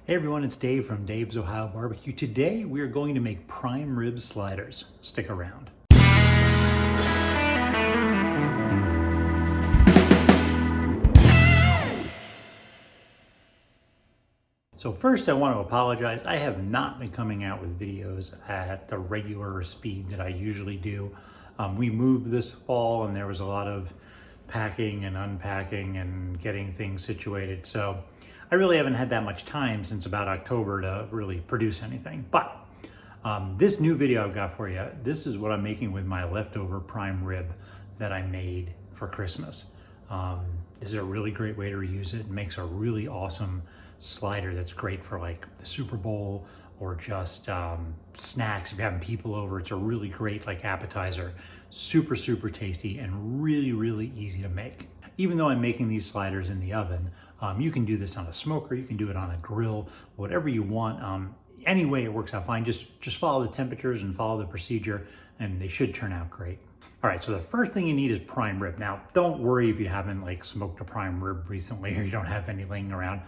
Hey everyone, it's Dave from Dave's Ohio Barbecue. Today we are going to make prime rib sliders. Stick around. So first I want to apologize. I have not been coming out with videos at the regular speed that I usually do. We moved this fall and there was a lot of packing and unpacking and getting things situated. So I really haven't had that much time since about October to really produce anything. But this new video I've got for you, this is what I'm making with my leftover prime rib that I made for Christmas. This is a really great way to reuse it. It makes a really awesome slider that's great for like the Super Bowl or just snacks. If you're having people over, it's a really great like appetizer. Super, super tasty and really, really easy to make. Even though I'm making these sliders in the oven, you can do this on a smoker, you can do it on a grill, whatever you want. Any way it works out fine. Just follow the temperatures and follow the procedure and they should turn out great. All right, so the first thing you need is prime rib. Now, don't worry if you haven't like smoked a prime rib recently or you don't have any laying around.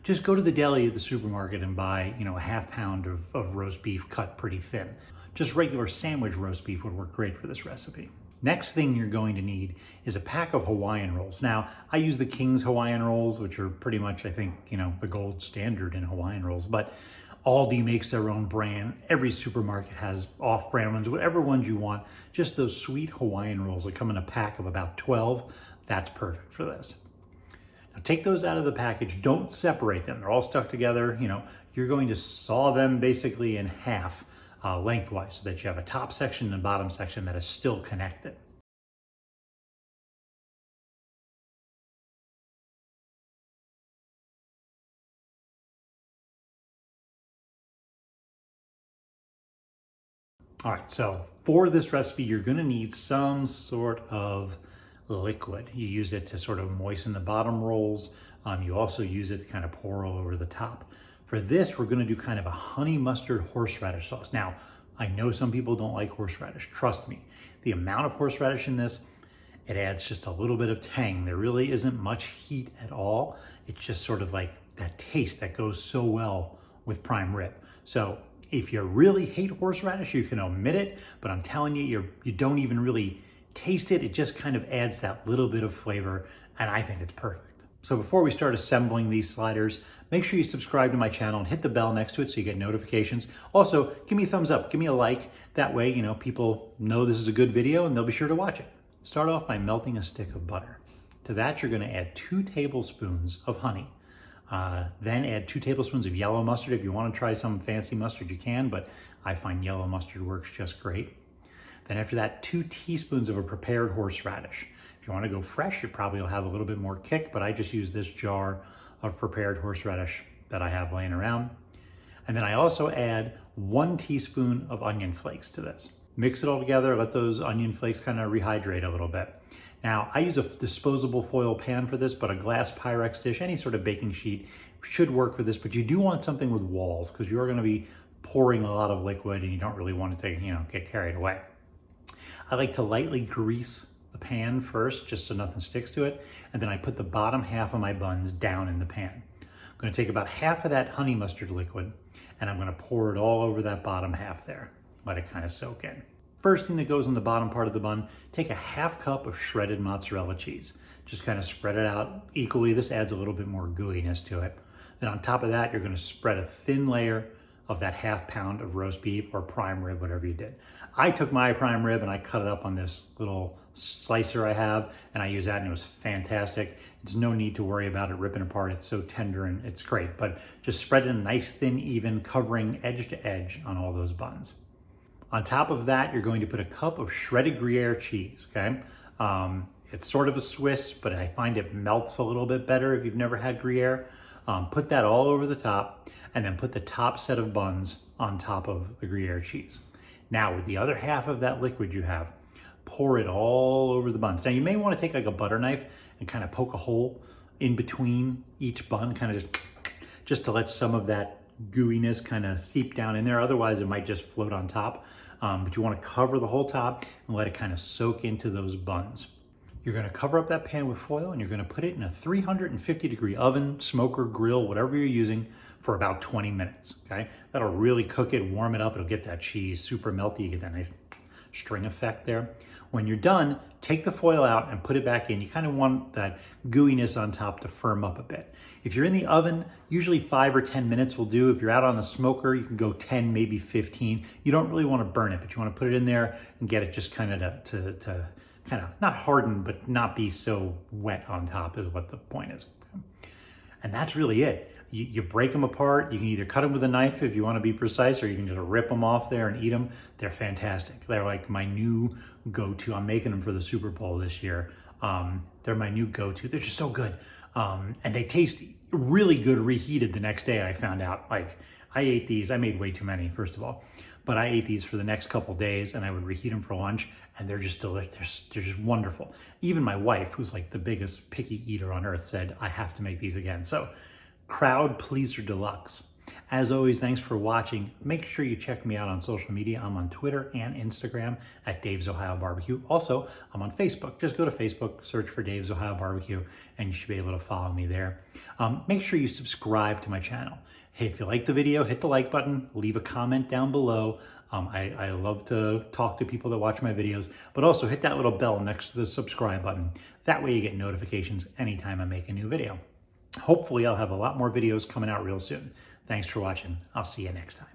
Just go to the deli at the supermarket and buy, a half pound of roast beef cut pretty thin. Just regular sandwich roast beef would work great for this recipe. Next thing you're going to need is a pack of Hawaiian rolls. Now, I use the King's Hawaiian rolls, which are pretty much, I think, the gold standard in Hawaiian rolls, but Aldi makes their own brand. Every supermarket has off-brand ones, whatever ones you want. Just those sweet Hawaiian rolls that come in a pack of about 12, that's perfect for this. Now take those out of the package, don't separate them. They're all stuck together. You're going to saw them basically in half lengthwise so that you have a top section and a bottom section that is still connected. All right, so for this recipe, you're gonna need some sort of liquid. You use it to sort of moisten the bottom rolls. You also use it to kind of pour all over the top. For this, we're gonna do kind of a honey mustard horseradish sauce. Now, I know some people don't like horseradish. Trust me, the amount of horseradish in this, it adds just a little bit of tang. There really isn't much heat at all. It's just sort of like that taste that goes so well with prime rib. So if you really hate horseradish, you can omit it, but I'm telling you, you don't even really taste it. It just kind of adds that little bit of flavor, and I think it's perfect. So before we start assembling these sliders, make sure you subscribe to my channel and hit the bell next to it so you get notifications. Also, give me a thumbs up, give me a like. That way, people know this is a good video and they'll be sure to watch it. Start off by melting a stick of butter. To that, you're gonna add 2 tablespoons of honey. Then add 2 tablespoons of yellow mustard. If you want to try some fancy mustard, you can, but I find yellow mustard works just great. Then after that, 2 teaspoons of a prepared horseradish. If you want to go fresh, you probably will have a little bit more kick, but I just use this jar of prepared horseradish that I have laying around. And then I also add 1 teaspoon of onion flakes to this. Mix it all together, let those onion flakes kind of rehydrate a little bit. Now, I use a disposable foil pan for this, but a glass Pyrex dish, any sort of baking sheet should work for this, but you do want something with walls because you're gonna be pouring a lot of liquid and you don't really want it to, get carried away. I like to lightly grease the pan first, just so nothing sticks to it, and then I put the bottom half of my buns down in the pan. I'm gonna take about half of that honey mustard liquid and I'm gonna pour it all over that bottom half there. Let it kind of soak in. First thing that goes on the bottom part of the bun, take a half cup of shredded mozzarella cheese. Just kind of spread it out equally. This adds a little bit more gooiness to it. Then on top of that, you're gonna spread a thin layer of that half pound of roast beef or prime rib, whatever you did. I took my prime rib and I cut it up on this little slicer I have, and I use that and it was fantastic. There's no need to worry about it ripping apart. It's so tender and it's great, but just spread it in nice, thin, even, covering edge to edge on all those buns. On top of that, you're going to put a cup of shredded Gruyere cheese, okay? It's sort of a Swiss, but I find it melts a little bit better if you've never had Gruyere. Put that all over the top, and then put the top set of buns on top of the Gruyere cheese. Now, with the other half of that liquid you have, pour it all over the buns. Now, you may want to take like a butter knife and kind of poke a hole in between each bun, kind of just to let some of that gooiness kind of seep down in there. Otherwise, it might just float on top. But you want to cover the whole top and let it kind of soak into those buns. You're going to cover up that pan with foil and you're going to put it in a 350 degree oven, smoker, grill, whatever you're using for about 20 minutes, okay? That'll really cook it, warm it up. It'll get that cheese super melty. You get that nice string effect there. When you're done, take the foil out and put it back in. You kind of want that gooiness on top to firm up a bit. If you're in the oven, usually 5 or 10 minutes will do. If you're out on the smoker, you can go 10, maybe 15. You don't really want to burn it, but you want to put it in there and get it just kind of to kind of not harden, but not be so wet on top is what the point is. And that's really it. You break them apart. You can either cut them with a knife if you want to be precise, or you can just rip them off there and eat them. They're fantastic. They're like my new go-to. I'm making them for the Super Bowl this year. They're my new go-to. They're just so good. And they taste really good reheated the next day. I found out, like, I ate these. I made way too many, first of all. But I ate these for the next couple days, and I would reheat them for lunch, and they're just delicious. They're just wonderful. Even my wife, who's like the biggest picky eater on earth, said, I have to make these again. So, crowd pleaser deluxe. As always, thanks for watching. Make sure you check me out on social media. I'm on Twitter and Instagram at Dave's Ohio Barbecue. Also, I'm on Facebook. Just go to Facebook, search for Dave's Ohio Barbecue, and you should be able to follow me there. Make sure you subscribe to my channel. Hey, if you like the video, hit the like button, leave a comment down below. I love to talk to people that watch my videos, but also hit that little bell next to the subscribe button. That way you get notifications anytime I make a new video. Hopefully I'll have a lot more videos coming out real soon. Thanks for watching. I'll see you next time.